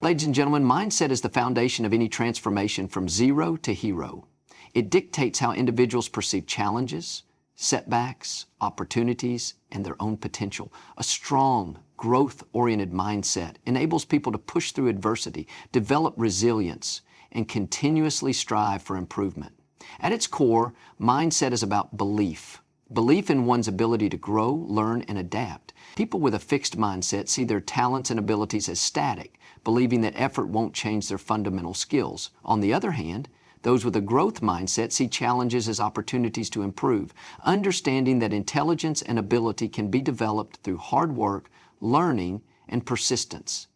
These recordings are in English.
Ladies and gentlemen, mindset is the foundation of any transformation from zero to hero. It dictates how individuals perceive challenges, setbacks, opportunities, and their own potential. A strong, growth-oriented mindset enables people to push through adversity, develop resilience, and continuously strive for improvement. At its core, mindset is about belief. Belief in one's ability to grow, learn, and adapt. People with a fixed mindset see their talents and abilities as static, believing that effort won't change their fundamental skills. On the other hand, those with a growth mindset see challenges as opportunities to improve, understanding that intelligence and ability can be developed through hard work, learning, and persistence.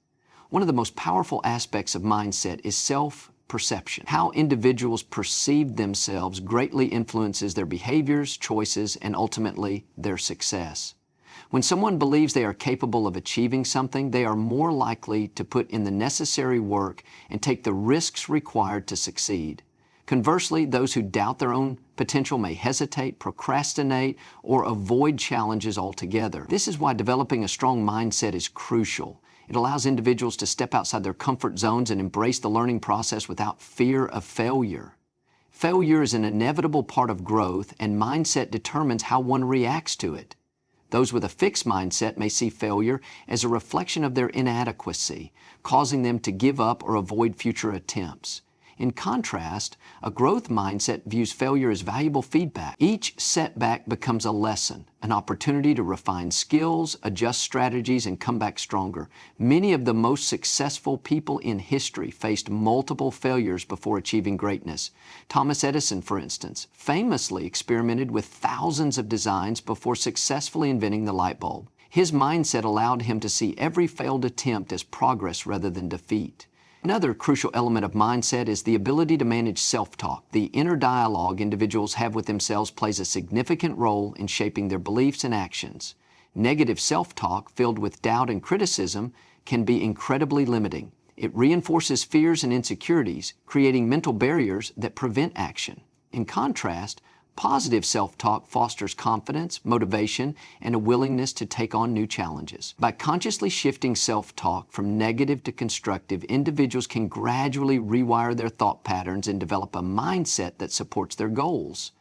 One of the most powerful aspects of mindset is self-perception. How individuals perceive themselves greatly influences their behaviors, choices, and ultimately their success. When someone believes they are capable of achieving something, they are more likely to put in the necessary work and take the risks required to succeed. Conversely, those who doubt their own potential may hesitate, procrastinate, or avoid challenges altogether. This is why developing a strong mindset is crucial. It allows individuals to step outside their comfort zones and embrace the learning process without fear of failure. Failure is an inevitable part of growth, and mindset determines how one reacts to it. Those with a fixed mindset may see failure as a reflection of their inadequacy, causing them to give up or avoid future attempts. In contrast, a growth mindset views failure as valuable feedback. Each setback becomes a lesson, an opportunity to refine skills, adjust strategies, and come back stronger. Many of the most successful people in history faced multiple failures before achieving greatness. Thomas Edison, for instance, famously experimented with thousands of designs before successfully inventing the light bulb. His mindset allowed him to see every failed attempt as progress rather than defeat. Another crucial element of mindset is the ability to manage self-talk. The inner dialogue individuals have with themselves plays a significant role in shaping their beliefs and actions. Negative self-talk, filled with doubt and criticism, can be incredibly limiting. It reinforces fears and insecurities, creating mental barriers that prevent action. In contrast, positive self-talk fosters confidence, motivation, and a willingness to take on new challenges. By consciously shifting self-talk from negative to constructive, individuals can gradually rewire their thought patterns and develop a mindset that supports their goals.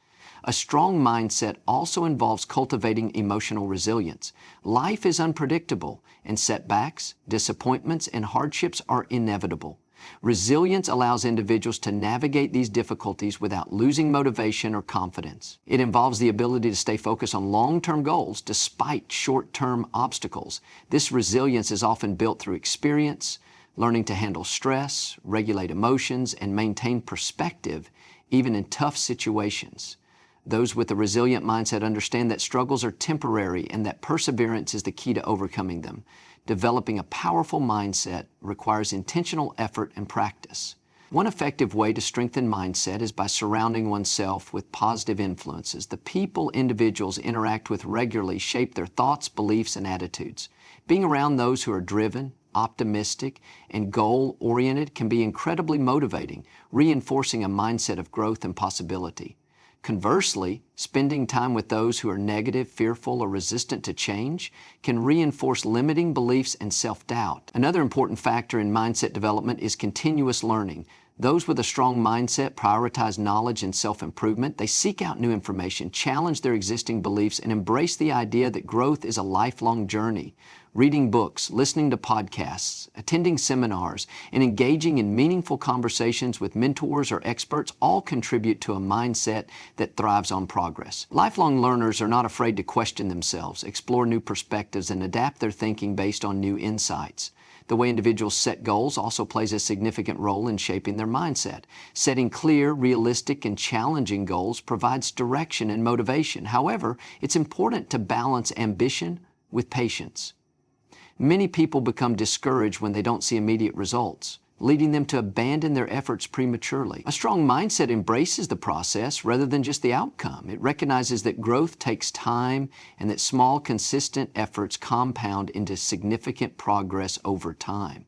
A strong mindset also involves cultivating emotional resilience. Life is unpredictable, and setbacks, disappointments, and hardships are inevitable. Resilience allows individuals to navigate these difficulties without losing motivation or confidence. It involves the ability to stay focused on long-term goals despite short-term obstacles. This resilience is often built through experience, learning to handle stress, regulate emotions, and maintain perspective, even in tough situations. Those with a resilient mindset understand that struggles are temporary and that perseverance is the key to overcoming them. Developing a powerful mindset requires intentional effort and practice. One effective way to strengthen mindset is by surrounding oneself with positive influences. The people individuals interact with regularly shape their thoughts, beliefs, and attitudes. Being around those who are driven, optimistic, and goal-oriented can be incredibly motivating, reinforcing a mindset of growth and possibility. Conversely, spending time with those who are negative, fearful, or resistant to change can reinforce limiting beliefs and self-doubt. Another important factor in mindset development is continuous learning. Those with a strong mindset prioritize knowledge and self-improvement. They seek out new information, challenge their existing beliefs, and embrace the idea that growth is a lifelong journey. Reading books, listening to podcasts, attending seminars, and engaging in meaningful conversations with mentors or experts all contribute to a mindset that thrives on progress. Lifelong learners are not afraid to question themselves, explore new perspectives, and adapt their thinking based on new insights. The way individuals set goals also plays a significant role in shaping their mindset. Setting clear, realistic, and challenging goals provides direction and motivation. However, it's important to balance ambition with patience. Many people become discouraged when they don't see immediate results, leading them to abandon their efforts prematurely. A strong mindset embraces the process rather than just the outcome. It recognizes that growth takes time and that small, consistent efforts compound into significant progress over time.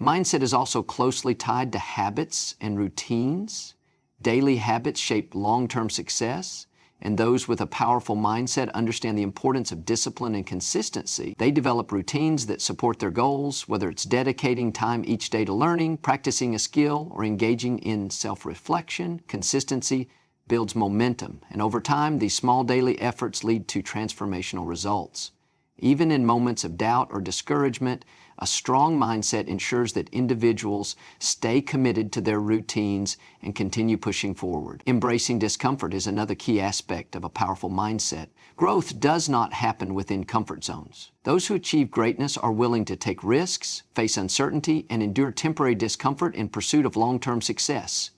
Mindset is also closely tied to habits and routines. Daily habits shape long-term success. And those with a powerful mindset understand the importance of discipline and consistency. They develop routines that support their goals, whether it's dedicating time each day to learning, practicing a skill, or engaging in self-reflection. Consistency builds momentum, and over time, these small daily efforts lead to transformational results. Even in moments of doubt or discouragement, a strong mindset ensures that individuals stay committed to their routines and continue pushing forward. Embracing discomfort is another key aspect of a powerful mindset. Growth does not happen within comfort zones. Those who achieve greatness are willing to take risks, face uncertainty, and endure temporary discomfort in pursuit of long-term success.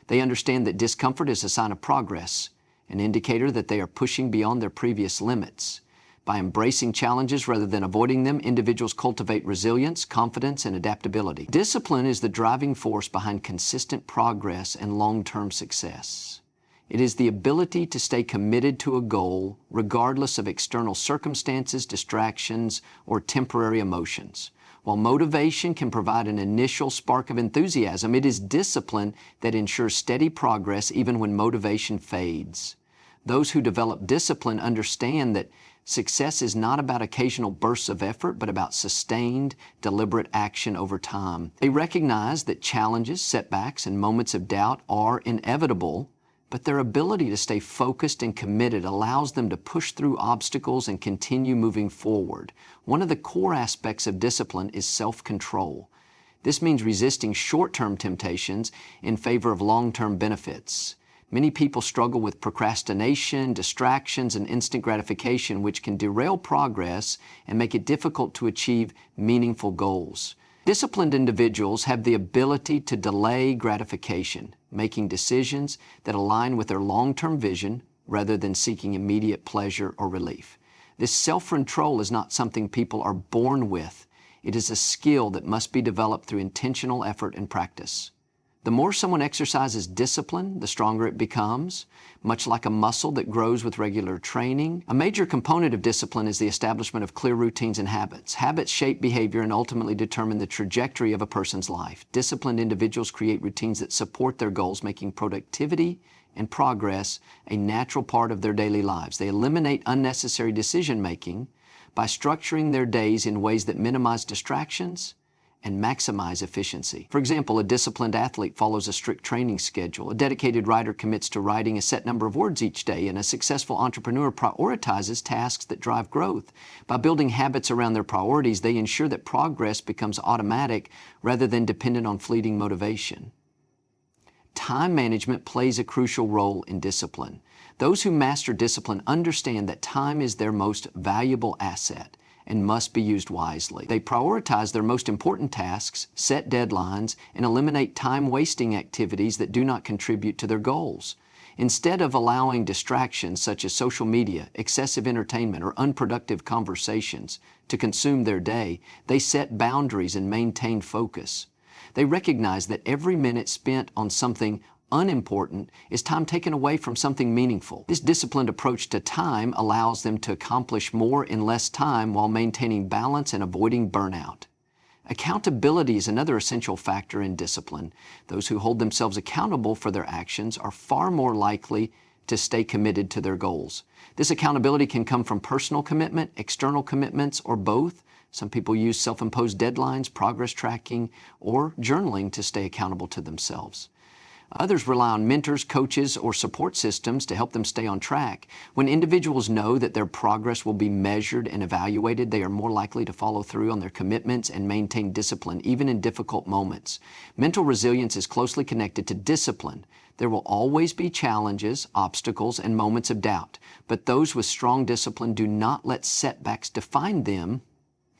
They understand that discomfort is a sign of progress, an indicator that they are pushing beyond their previous limits. By embracing challenges rather than avoiding them, individuals cultivate resilience, confidence, and adaptability. Discipline is the driving force behind consistent progress and long-term success. It is the ability to stay committed to a goal regardless of external circumstances, distractions, or temporary emotions. While motivation can provide an initial spark of enthusiasm, it is discipline that ensures steady progress even when motivation fades. Those who develop discipline understand that success is not about occasional bursts of effort, but about sustained, deliberate action over time. They recognize that challenges, setbacks, and moments of doubt are inevitable, but their ability to stay focused and committed allows them to push through obstacles and continue moving forward. One of the core aspects of discipline is self-control. This means resisting short-term temptations in favor of long-term benefits. Many people struggle with procrastination, distractions, and instant gratification, which can derail progress and make it difficult to achieve meaningful goals. Disciplined individuals have the ability to delay gratification, making decisions that align with their long-term vision rather than seeking immediate pleasure or relief. This self-control is not something people are born with. It is a skill that must be developed through intentional effort and practice. The more someone exercises discipline, the stronger it becomes, much like a muscle that grows with regular training. A major component of discipline is the establishment of clear routines and habits. Habits shape behavior and ultimately determine the trajectory of a person's life. Disciplined individuals create routines that support their goals, making productivity and progress a natural part of their daily lives. They eliminate unnecessary decision-making by structuring their days in ways that minimize distractions and maximize efficiency. For example, a disciplined athlete follows a strict training schedule. A dedicated writer commits to writing a set number of words each day, and a successful entrepreneur prioritizes tasks that drive growth. By building habits around their priorities, they ensure that progress becomes automatic rather than dependent on fleeting motivation. Time management plays a crucial role in discipline. Those who master discipline understand that time is their most valuable asset and must be used wisely. They prioritize their most important tasks, set deadlines, and eliminate time-wasting activities that do not contribute to their goals. Instead of allowing distractions such as social media, excessive entertainment, or unproductive conversations to consume their day, they set boundaries and maintain focus. They recognize that every minute spent on something unimportant is time taken away from something meaningful. This disciplined approach to time allows them to accomplish more in less time while maintaining balance and avoiding burnout. Accountability is another essential factor in discipline. Those who hold themselves accountable for their actions are far more likely to stay committed to their goals. This accountability can come from personal commitment, external commitments, or both. Some people use self-imposed deadlines, progress tracking, or journaling to stay accountable to themselves. Others rely on mentors, coaches, or support systems to help them stay on track. When individuals know that their progress will be measured and evaluated, they are more likely to follow through on their commitments and maintain discipline, even in difficult moments. Mental resilience is closely connected to discipline. There will always be challenges, obstacles, and moments of doubt, but those with strong discipline do not let setbacks define them.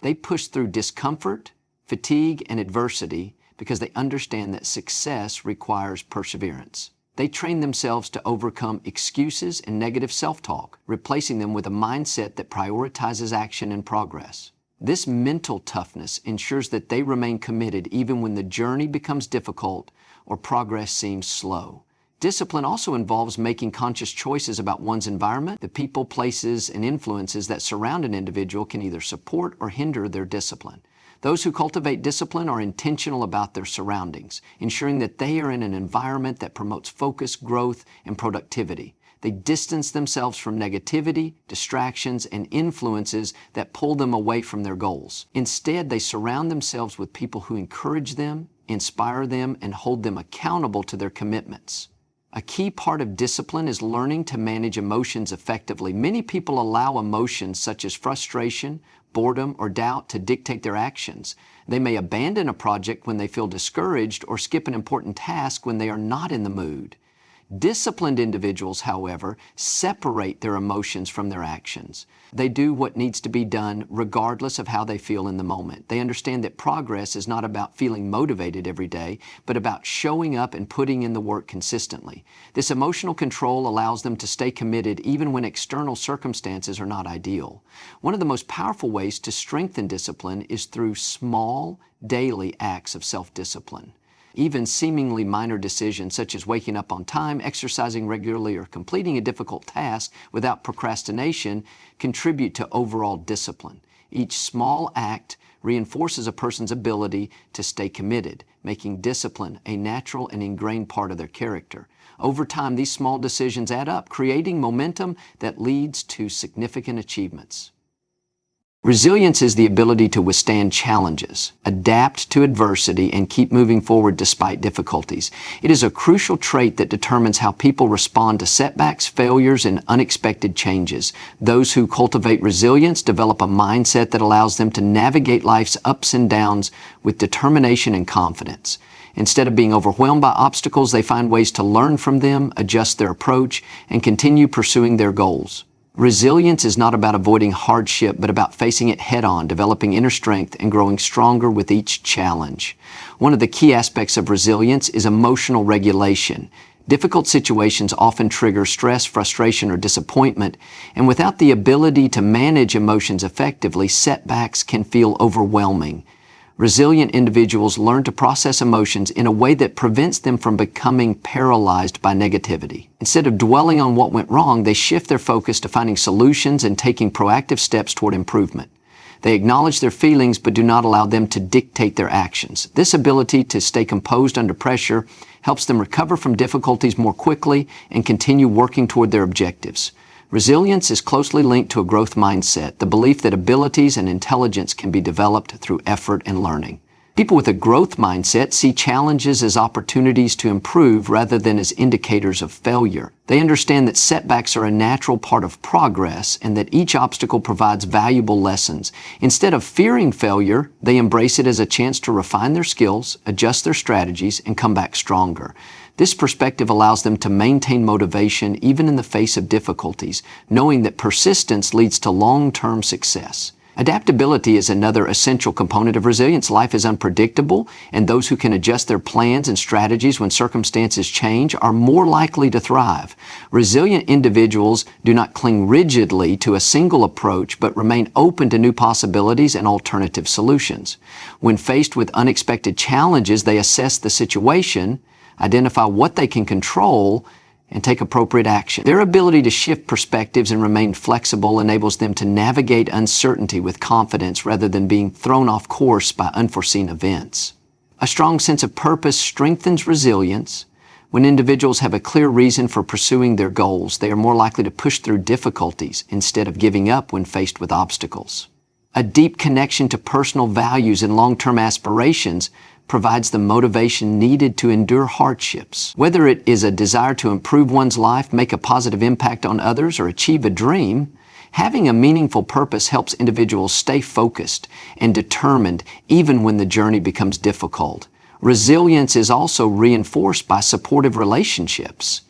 They push through discomfort, fatigue, and adversity because they understand that success requires perseverance. They train themselves to overcome excuses and negative self-talk, replacing them with a mindset that prioritizes action and progress. This mental toughness ensures that they remain committed even when the journey becomes difficult or progress seems slow. Discipline also involves making conscious choices about one's environment. The people, places, and influences that surround an individual can either support or hinder their discipline. Those who cultivate discipline are intentional about their surroundings, ensuring that they are in an environment that promotes focus, growth, and productivity. They distance themselves from negativity, distractions, and influences that pull them away from their goals. Instead, they surround themselves with people who encourage them, inspire them, and hold them accountable to their commitments. A key part of discipline is learning to manage emotions effectively. Many people allow emotions such as frustration, boredom, or doubt to dictate their actions. They may abandon a project when they feel discouraged or skip an important task when they are not in the mood. Disciplined individuals, however, separate their emotions from their actions. They do what needs to be done regardless of how they feel in the moment. They understand that progress is not about feeling motivated every day, but about showing up and putting in the work consistently. This emotional control allows them to stay committed even when external circumstances are not ideal. One of the most powerful ways to strengthen discipline is through small, daily acts of self-discipline. Even seemingly minor decisions such as waking up on time, exercising regularly, or completing a difficult task without procrastination contribute to overall discipline. Each small act reinforces a person's ability to stay committed, making discipline a natural and ingrained part of their character. Over time, these small decisions add up, creating momentum that leads to significant achievements. Resilience is the ability to withstand challenges, adapt to adversity, and keep moving forward despite difficulties. It is a crucial trait that determines how people respond to setbacks, failures, and unexpected changes. Those who cultivate resilience develop a mindset that allows them to navigate life's ups and downs with determination and confidence. Instead of being overwhelmed by obstacles, they find ways to learn from them, adjust their approach, and continue pursuing their goals. Resilience is not about avoiding hardship, but about facing it head-on, developing inner strength, and growing stronger with each challenge. One of the key aspects of resilience is emotional regulation. Difficult situations often trigger stress, frustration, or disappointment, and without the ability to manage emotions effectively, setbacks can feel overwhelming. Resilient individuals learn to process emotions in a way that prevents them from becoming paralyzed by negativity. Instead of dwelling on what went wrong, they shift their focus to finding solutions and taking proactive steps toward improvement. They acknowledge their feelings but do not allow them to dictate their actions. This ability to stay composed under pressure helps them recover from difficulties more quickly and continue working toward their objectives. Resilience is closely linked to a growth mindset, the belief that abilities and intelligence can be developed through effort and learning. People with a growth mindset see challenges as opportunities to improve rather than as indicators of failure. They understand that setbacks are a natural part of progress and that each obstacle provides valuable lessons. Instead of fearing failure, they embrace it as a chance to refine their skills, adjust their strategies, and come back stronger. This perspective allows them to maintain motivation even in the face of difficulties, knowing that persistence leads to long-term success. Adaptability is another essential component of resilience. Life is unpredictable, and those who can adjust their plans and strategies when circumstances change are more likely to thrive. Resilient individuals do not cling rigidly to a single approach, but remain open to new possibilities and alternative solutions. When faced with unexpected challenges, they assess the situation, identify what they can control, and take appropriate action. Their ability to shift perspectives and remain flexible enables them to navigate uncertainty with confidence rather than being thrown off course by unforeseen events. A strong sense of purpose strengthens resilience. When individuals have a clear reason for pursuing their goals, they are more likely to push through difficulties instead of giving up when faced with obstacles. A deep connection to personal values and long-term aspirations provides the motivation needed to endure hardships. Whether it is a desire to improve one's life, make a positive impact on others, or achieve a dream, having a meaningful purpose helps individuals stay focused and determined even when the journey becomes difficult. Resilience is also reinforced by supportive relationships.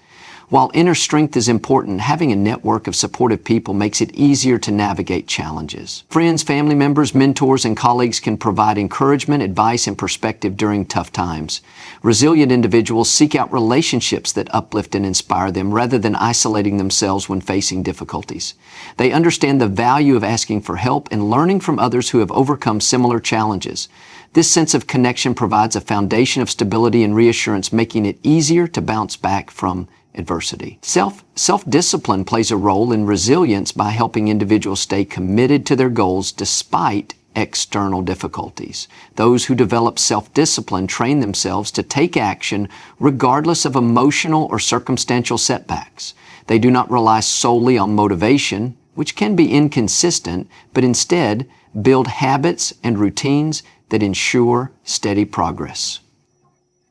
While inner strength is important, having a network of supportive people makes it easier to navigate challenges. Friends, family members, mentors, and colleagues can provide encouragement, advice, and perspective during tough times. Resilient individuals seek out relationships that uplift and inspire them rather than isolating themselves when facing difficulties. They understand the value of asking for help and learning from others who have overcome similar challenges. This sense of connection provides a foundation of stability and reassurance, making it easier to bounce back from adversity. Self-discipline plays a role in resilience by helping individuals stay committed to their goals despite external difficulties. Those who develop self-discipline train themselves to take action regardless of emotional or circumstantial setbacks. They do not rely solely on motivation, which can be inconsistent, but instead build habits and routines that ensure steady progress.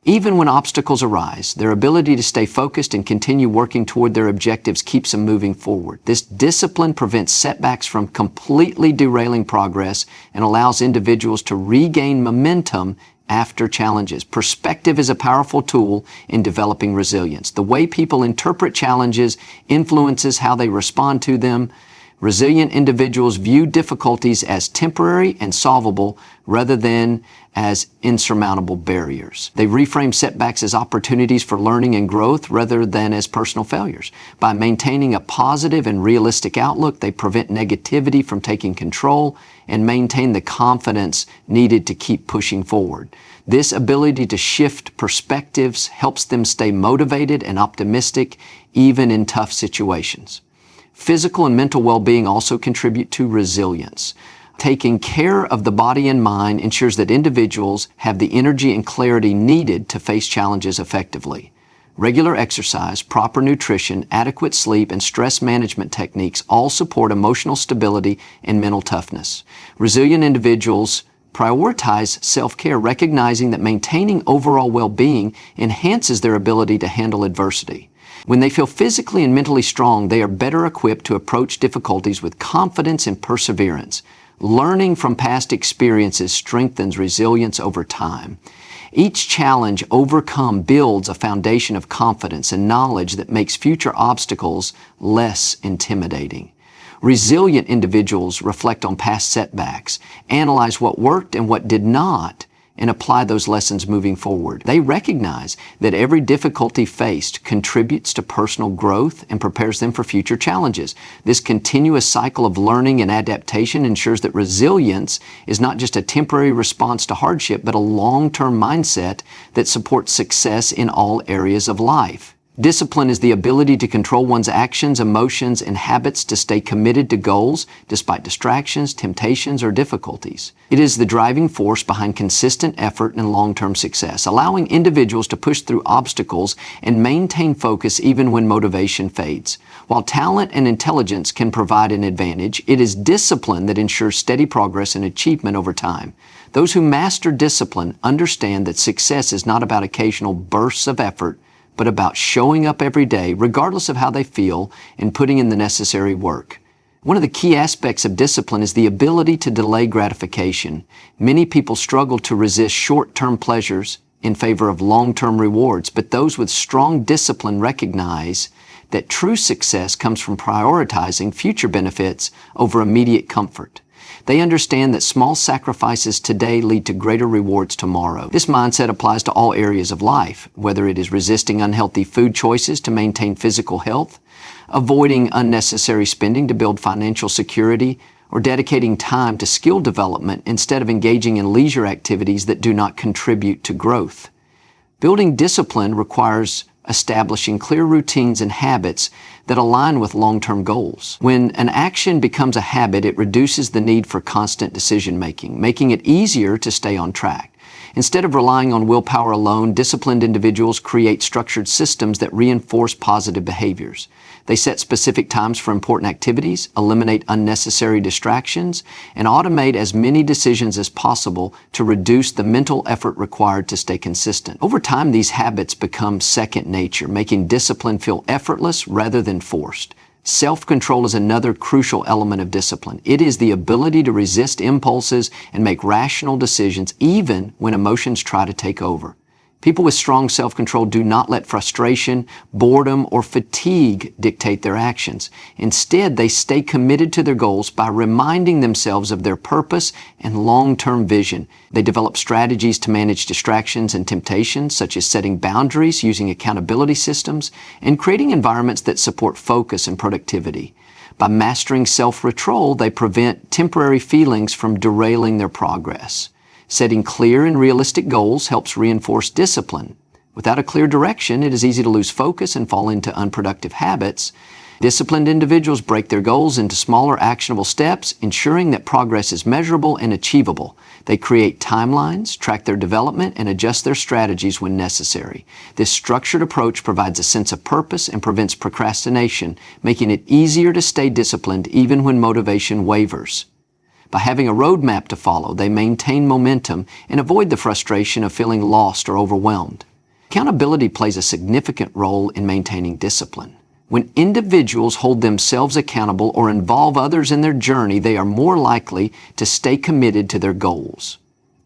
Even when obstacles arise, their ability to stay focused and continue working toward their objectives keeps them moving forward. This discipline prevents setbacks from completely derailing progress and allows individuals to regain momentum after challenges. Perspective is a powerful tool in developing resilience. The way people interpret challenges influences how they respond to them. Resilient individuals view difficulties as temporary and solvable rather than as insurmountable barriers. They reframe setbacks as opportunities for learning and growth rather than as personal failures. By maintaining a positive and realistic outlook, they prevent negativity from taking control and maintain the confidence needed to keep pushing forward. This ability to shift perspectives helps them stay motivated and optimistic even in tough situations. Physical and mental well-being also contribute to resilience. Taking care of the body and mind ensures that individuals have the energy and clarity needed to face challenges effectively. Regular exercise, proper nutrition, adequate sleep, and stress management techniques all support emotional stability and mental toughness. Resilient individuals prioritize self-care, recognizing that maintaining overall well-being enhances their ability to handle adversity. When they feel physically and mentally strong, they are better equipped to approach difficulties with confidence and perseverance. Learning from past experiences strengthens resilience over time. Each challenge overcome builds a foundation of confidence and knowledge that makes future obstacles less intimidating. Resilient individuals reflect on past setbacks, analyze what worked and what did not, and apply those lessons moving forward. They recognize that every difficulty faced contributes to personal growth and prepares them for future challenges. This continuous cycle of learning and adaptation ensures that resilience is not just a temporary response to hardship, but a long-term mindset that supports success in all areas of life. Discipline is the ability to control one's actions, emotions, and habits to stay committed to goals despite distractions, temptations, or difficulties. It is the driving force behind consistent effort and long-term success, allowing individuals to push through obstacles and maintain focus even when motivation fades. While talent and intelligence can provide an advantage, it is discipline that ensures steady progress and achievement over time. Those who master discipline understand that success is not about occasional bursts of effort, but about showing up every day, regardless of how they feel, and putting in the necessary work. One of the key aspects of discipline is the ability to delay gratification. Many people struggle to resist short-term pleasures in favor of long-term rewards, but those with strong discipline recognize that true success comes from prioritizing future benefits over immediate comfort. They understand that small sacrifices today lead to greater rewards tomorrow. This mindset applies to all areas of life, whether it is resisting unhealthy food choices to maintain physical health, avoiding unnecessary spending to build financial security, or dedicating time to skill development instead of engaging in leisure activities that do not contribute to growth. Building discipline requires establishing clear routines and habits that align with long-term goals. When an action becomes a habit, it reduces the need for constant decision-making, making it easier to stay on track. Instead of relying on willpower alone, disciplined individuals create structured systems that reinforce positive behaviors. They set specific times for important activities, eliminate unnecessary distractions, and automate as many decisions as possible to reduce the mental effort required to stay consistent. Over time, these habits become second nature, making discipline feel effortless rather than forced. Self-control is another crucial element of discipline. It is the ability to resist impulses and make rational decisions even when emotions try to take over. People with strong self-control do not let frustration, boredom, or fatigue dictate their actions. Instead, they stay committed to their goals by reminding themselves of their purpose and long-term vision. They develop strategies to manage distractions and temptations, such as setting boundaries, using accountability systems, and creating environments that support focus and productivity. By mastering self-control, they prevent temporary feelings from derailing their progress. Setting clear and realistic goals helps reinforce discipline. Without a clear direction, it is easy to lose focus and fall into unproductive habits. Disciplined individuals break their goals into smaller, actionable steps, ensuring that progress is measurable and achievable. They create timelines, track their development, and adjust their strategies when necessary. This structured approach provides a sense of purpose and prevents procrastination, making it easier to stay disciplined even when motivation wavers. By having a roadmap to follow, they maintain momentum and avoid the frustration of feeling lost or overwhelmed. Accountability plays a significant role in maintaining discipline. When individuals hold themselves accountable or involve others in their journey, they are more likely to stay committed to their goals.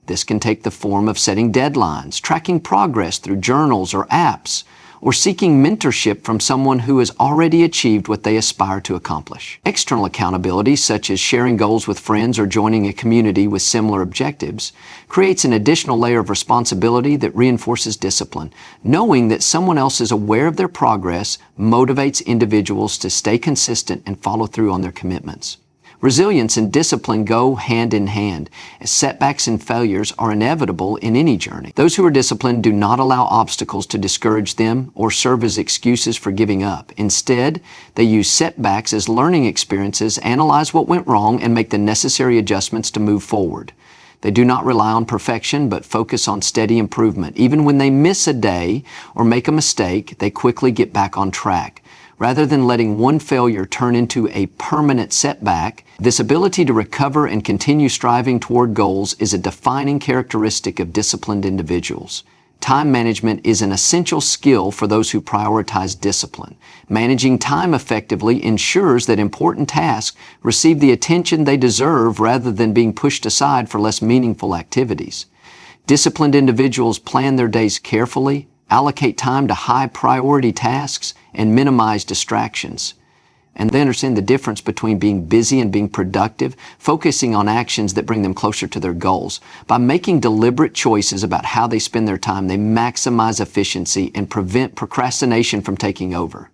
This can take the form of setting deadlines, tracking progress through journals or apps, or seeking mentorship from someone who has already achieved what they aspire to accomplish. External accountability, such as sharing goals with friends or joining a community with similar objectives, creates an additional layer of responsibility that reinforces discipline. Knowing that someone else is aware of their progress motivates individuals to stay consistent and follow through on their commitments. Resilience and discipline go hand in hand, as setbacks and failures are inevitable in any journey. Those who are disciplined do not allow obstacles to discourage them or serve as excuses for giving up. Instead, they use setbacks as learning experiences, analyze what went wrong, and make the necessary adjustments to move forward. They do not rely on perfection, but focus on steady improvement. Even when they miss a day or make a mistake, they quickly get back on track. Rather than letting one failure turn into a permanent setback, this ability to recover and continue striving toward goals is a defining characteristic of disciplined individuals. Time management is an essential skill for those who prioritize discipline. Managing time effectively ensures that important tasks receive the attention they deserve rather than being pushed aside for less meaningful activities. Disciplined individuals plan their days carefully, allocate time to high-priority tasks, and minimize distractions. And they understand the difference between being busy and being productive, focusing on actions that bring them closer to their goals. By making deliberate choices about how they spend their time, they maximize efficiency and prevent procrastination from taking over.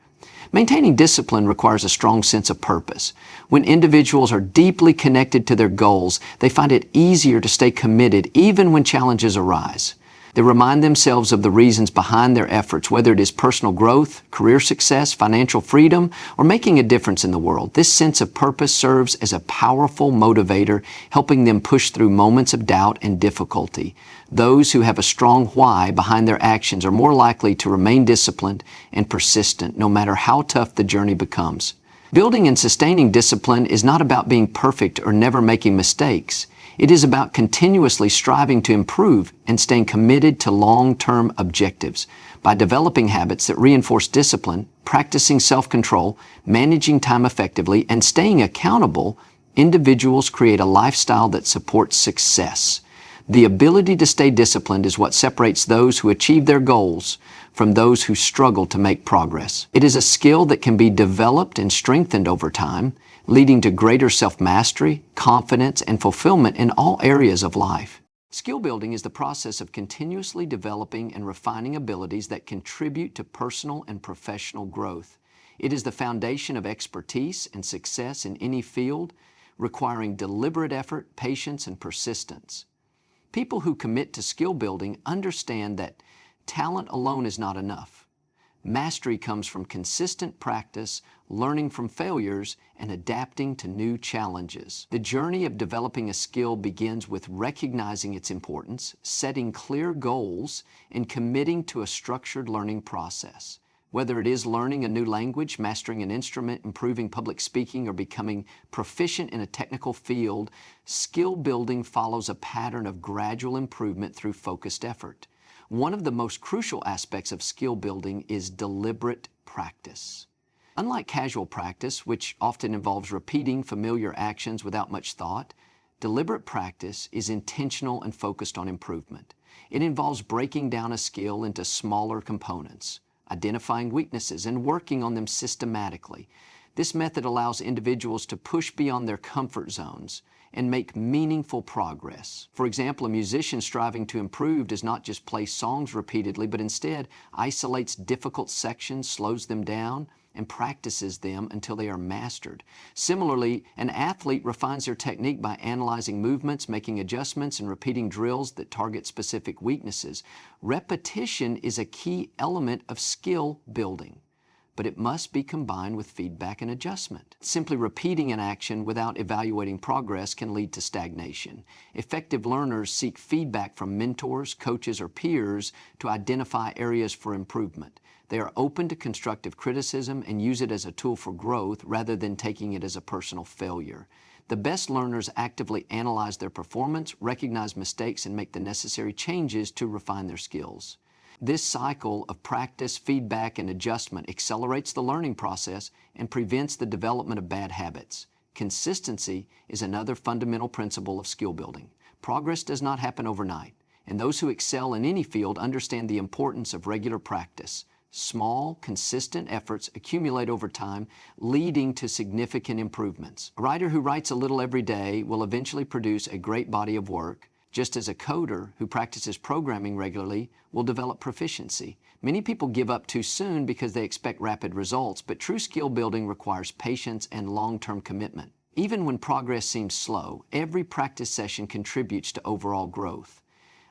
Maintaining discipline requires a strong sense of purpose. When individuals are deeply connected to their goals, they find it easier to stay committed even when challenges arise. They remind themselves of the reasons behind their efforts, whether it is personal growth, career success, financial freedom, or making a difference in the world. This sense of purpose serves as a powerful motivator, helping them push through moments of doubt and difficulty. Those who have a strong why behind their actions are more likely to remain disciplined and persistent, no matter how tough the journey becomes. Building and sustaining discipline is not about being perfect or never making mistakes. It is about continuously striving to improve and staying committed to long-term objectives. By developing habits that reinforce discipline, practicing self-control, managing time effectively, and staying accountable, individuals create a lifestyle that supports success. The ability to stay disciplined is what separates those who achieve their goals from those who struggle to make progress. It is a skill that can be developed and strengthened over time, leading to greater self-mastery, confidence, and fulfillment in all areas of life. Skill building is the process of continuously developing and refining abilities that contribute to personal and professional growth. It is the foundation of expertise and success in any field, requiring deliberate effort, patience, and persistence. People who commit to skill building understand that talent alone is not enough. Mastery comes from consistent practice, learning from failures, and adapting to new challenges. The journey of developing a skill begins with recognizing its importance, setting clear goals, and committing to a structured learning process. Whether it is learning a new language, mastering an instrument, improving public speaking, or becoming proficient in a technical field, skill building follows a pattern of gradual improvement through focused effort. One of the most crucial aspects of skill building is deliberate practice. Unlike casual practice, which often involves repeating familiar actions without much thought, deliberate practice is intentional and focused on improvement. It involves breaking down a skill into smaller components, identifying weaknesses, and working on them systematically. This method allows individuals to push beyond their comfort zones and make meaningful progress. For example, a musician striving to improve does not just play songs repeatedly, but instead isolates difficult sections, slows them down, and practices them until they are mastered. Similarly, an athlete refines their technique by analyzing movements, making adjustments, and repeating drills that target specific weaknesses. Repetition is a key element of skill building. but it must be combined with feedback and adjustment. Simply repeating an action without evaluating progress can lead to stagnation. Effective learners seek feedback from mentors, coaches, or peers to identify areas for improvement. They are open to constructive criticism and use it as a tool for growth rather than taking it as a personal failure. The best learners actively analyze their performance, recognize mistakes, and make the necessary changes to refine their skills. This cycle of practice, feedback, and adjustment accelerates the learning process and prevents the development of bad habits. Consistency is another fundamental principle of skill building. Progress does not happen overnight, and those who excel in any field understand the importance of regular practice. Small, consistent efforts accumulate over time, leading to significant improvements. A writer who writes a little every day will eventually produce a great body of work, just as a coder who practices programming regularly will develop proficiency. Many people give up too soon because they expect rapid results, but true skill building requires patience and long-term commitment. Even when progress seems slow, every practice session contributes to overall growth.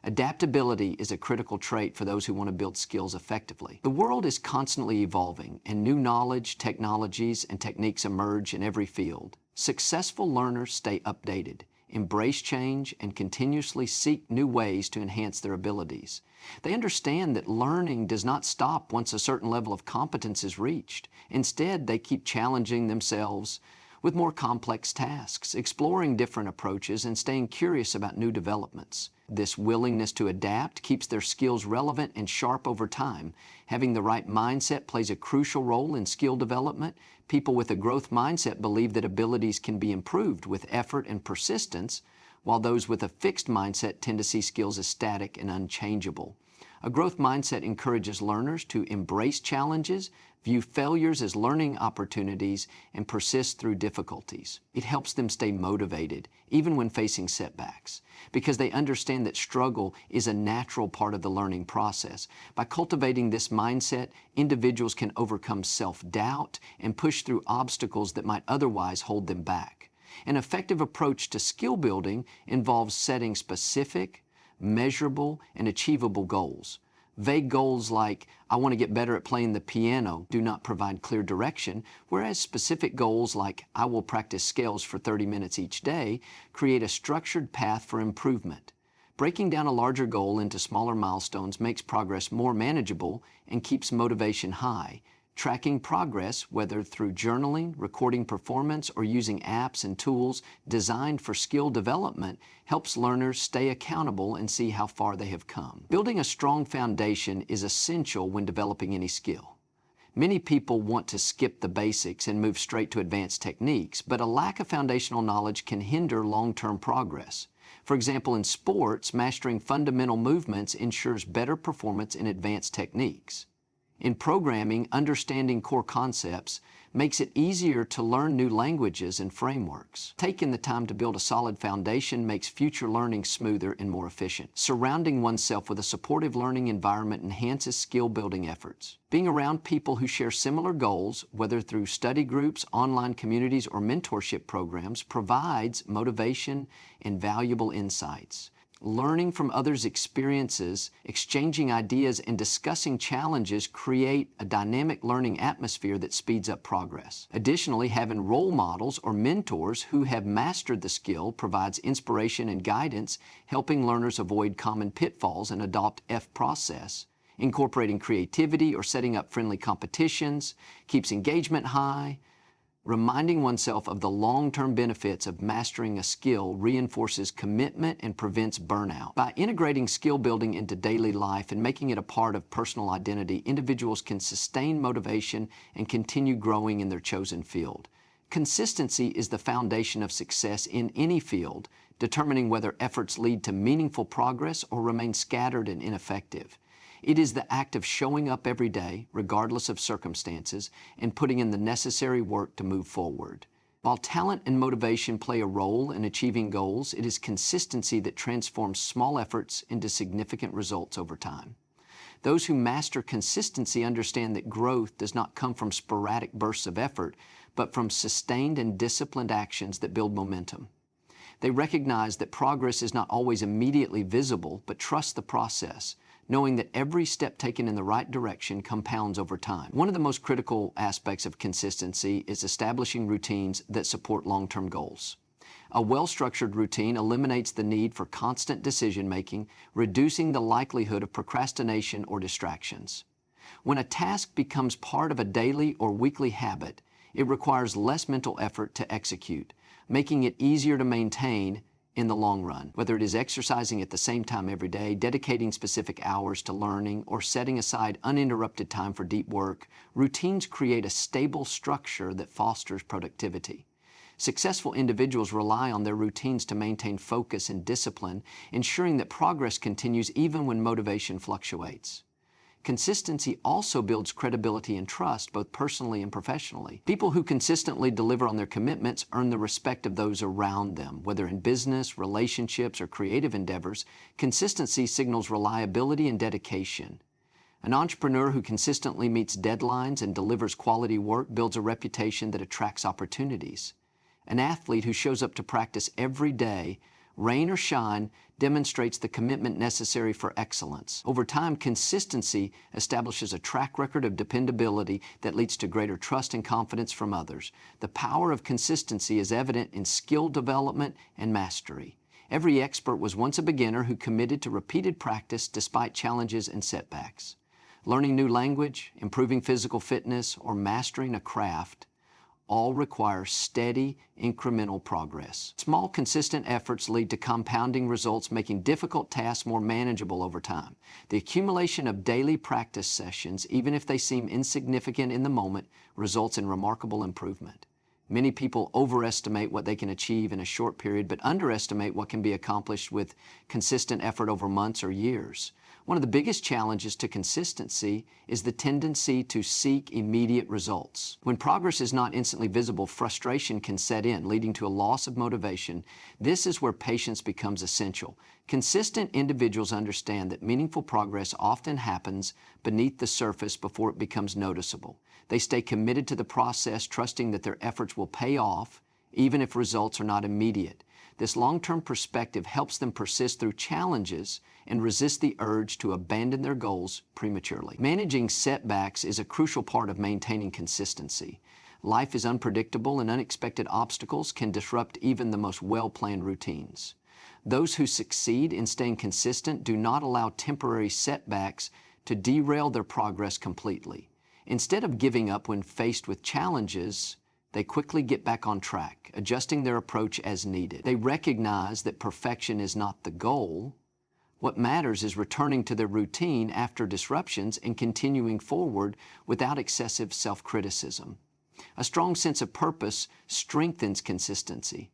Adaptability is a critical trait for those who want to build skills effectively. The world is constantly evolving, and new knowledge, technologies, and techniques emerge in every field. Successful learners stay updated, embrace change, and continuously seek new ways to enhance their abilities. They understand that learning does not stop once a certain level of competence is reached. Instead, they keep challenging themselves with more complex tasks, exploring different approaches, and staying curious about new developments. This willingness to adapt keeps their skills relevant and sharp over time. Having the right mindset plays a crucial role in skill development. People with a growth mindset believe that abilities can be improved with effort and persistence, while those with a fixed mindset tend to see skills as static and unchangeable. A growth mindset encourages learners to embrace challenges, view failures as learning opportunities, and persist through difficulties. It helps them stay motivated, even when facing setbacks, because they understand that struggle is a natural part of the learning process. By cultivating this mindset, individuals can overcome self-doubt and push through obstacles that might otherwise hold them back. An effective approach to skill building involves setting specific, measurable, and achievable goals. Vague goals like, I want to get better at playing the piano, do not provide clear direction, whereas specific goals like, I will practice scales for 30 minutes each day, create a structured path for improvement. Breaking down a larger goal into smaller milestones makes progress more manageable and keeps motivation high. Tracking progress, whether through journaling, recording performance, or using apps and tools designed for skill development, helps learners stay accountable and see how far they have come. Building a strong foundation is essential when developing any skill. Many people want to skip the basics and move straight to advanced techniques, but a lack of foundational knowledge can hinder long-term progress. For example, in sports, mastering fundamental movements ensures better performance in advanced techniques. In programming, understanding core concepts makes it easier to learn new languages and frameworks. Taking the time to build a solid foundation makes future learning smoother and more efficient. Surrounding oneself with a supportive learning environment enhances skill-building efforts. Being around people who share similar goals, whether through study groups, online communities, or mentorship programs, provides motivation and valuable insights. Learning from others' experiences, exchanging ideas, and discussing challenges create a dynamic learning atmosphere that speeds up progress. Additionally, having role models or mentors who have mastered the skill provides inspiration and guidance, helping learners avoid common pitfalls and adopt F process. Incorporating creativity or setting up friendly competitions keeps engagement high. Reminding oneself of the long-term benefits of mastering a skill reinforces commitment and prevents burnout. By integrating skill building into daily life and making it a part of personal identity, individuals can sustain motivation and continue growing in their chosen field. Consistency is the foundation of success in any field, determining whether efforts lead to meaningful progress or remain scattered and ineffective. It is the act of showing up every day, regardless of circumstances, and putting in the necessary work to move forward. While talent and motivation play a role in achieving goals, it is consistency that transforms small efforts into significant results over time. Those who master consistency understand that growth does not come from sporadic bursts of effort, but from sustained and disciplined actions that build momentum. They recognize that progress is not always immediately visible, but trust the process, knowing that every step taken in the right direction compounds over time. One of the most critical aspects of consistency is establishing routines that support long-term goals. A well-structured routine eliminates the need for constant decision-making, reducing the likelihood of procrastination or distractions. When a task becomes part of a daily or weekly habit, it requires less mental effort to execute, making it easier to maintain in the long run. Whether it is exercising at the same time every day, dedicating specific hours to learning, or setting aside uninterrupted time for deep work, routines create a stable structure that fosters productivity. Successful individuals rely on their routines to maintain focus and discipline, ensuring that progress continues even when motivation fluctuates. Consistency also builds credibility and trust, both personally and professionally. People who consistently deliver on their commitments earn the respect of those around them. Whether in business, relationships, or creative endeavors, consistency signals reliability and dedication. An entrepreneur who consistently meets deadlines and delivers quality work builds a reputation that attracts opportunities. An athlete who shows up to practice every day, rain or shine, demonstrates the commitment necessary for excellence. Over time, consistency establishes a track record of dependability that leads to greater trust and confidence from others. The power of consistency is evident in skill development and mastery. Every expert was once a beginner who committed to repeated practice despite challenges and setbacks. Learning new language, improving physical fitness, or mastering a craft all require steady, incremental progress. Small, consistent efforts lead to compounding results, making difficult tasks more manageable over time. The accumulation of daily practice sessions, even if they seem insignificant in the moment, results in remarkable improvement. Many people overestimate what they can achieve in a short period, but underestimate what can be accomplished with consistent effort over months or years. One of the biggest challenges to consistency is the tendency to seek immediate results. When progress is not instantly visible, frustration can set in, leading to a loss of motivation. This is where patience becomes essential. Consistent individuals understand that meaningful progress often happens beneath the surface before it becomes noticeable. They stay committed to the process, trusting that their efforts will pay off, even if results are not immediate. This long-term perspective helps them persist through challenges and resist the urge to abandon their goals prematurely. Managing setbacks is a crucial part of maintaining consistency. Life is unpredictable, and unexpected obstacles can disrupt even the most well-planned routines. Those who succeed in staying consistent do not allow temporary setbacks to derail their progress completely. Instead of giving up when faced with challenges, they quickly get back on track, adjusting their approach as needed. They recognize that perfection is not the goal. What matters is returning to their routine after disruptions and continuing forward without excessive self-criticism. A strong sense of purpose strengthens consistency.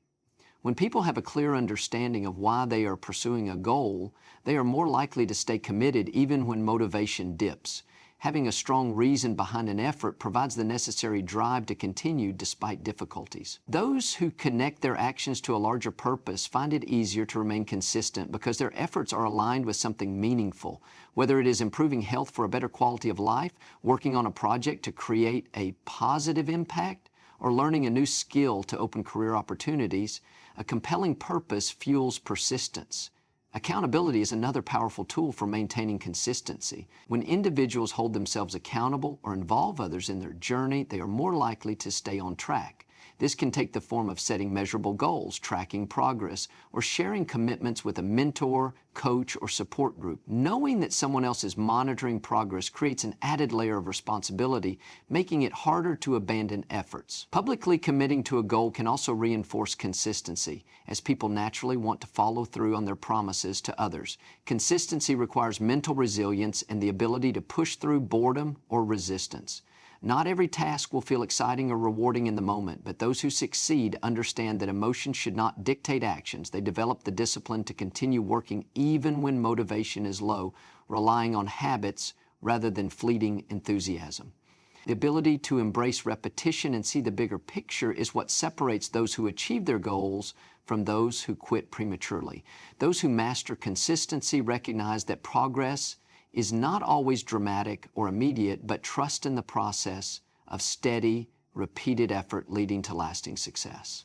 When people have a clear understanding of why they are pursuing a goal, they are more likely to stay committed even when motivation dips. Having a strong reason behind an effort provides the necessary drive to continue despite difficulties. Those who connect their actions to a larger purpose find it easier to remain consistent because their efforts are aligned with something meaningful. Whether it is improving health for a better quality of life, working on a project to create a positive impact, or learning a new skill to open career opportunities, a compelling purpose fuels persistence. Accountability is another powerful tool for maintaining consistency. When individuals hold themselves accountable or involve others in their journey, they are more likely to stay on track. This can take the form of setting measurable goals, tracking progress, or sharing commitments with a mentor, coach, or support group. Knowing that someone else is monitoring progress creates an added layer of responsibility, making it harder to abandon efforts. Publicly committing to a goal can also reinforce consistency, as people naturally want to follow through on their promises to others. Consistency requires mental resilience and the ability to push through boredom or resistance. Not every task will feel exciting or rewarding in the moment, but those who succeed understand that emotions should not dictate actions. They develop the discipline to continue working even when motivation is low, relying on habits rather than fleeting enthusiasm. The ability to embrace repetition and see the bigger picture is what separates those who achieve their goals from those who quit prematurely. Those who master consistency recognize that progress is not always dramatic or immediate, but trust in the process of steady, repeated effort leading to lasting success.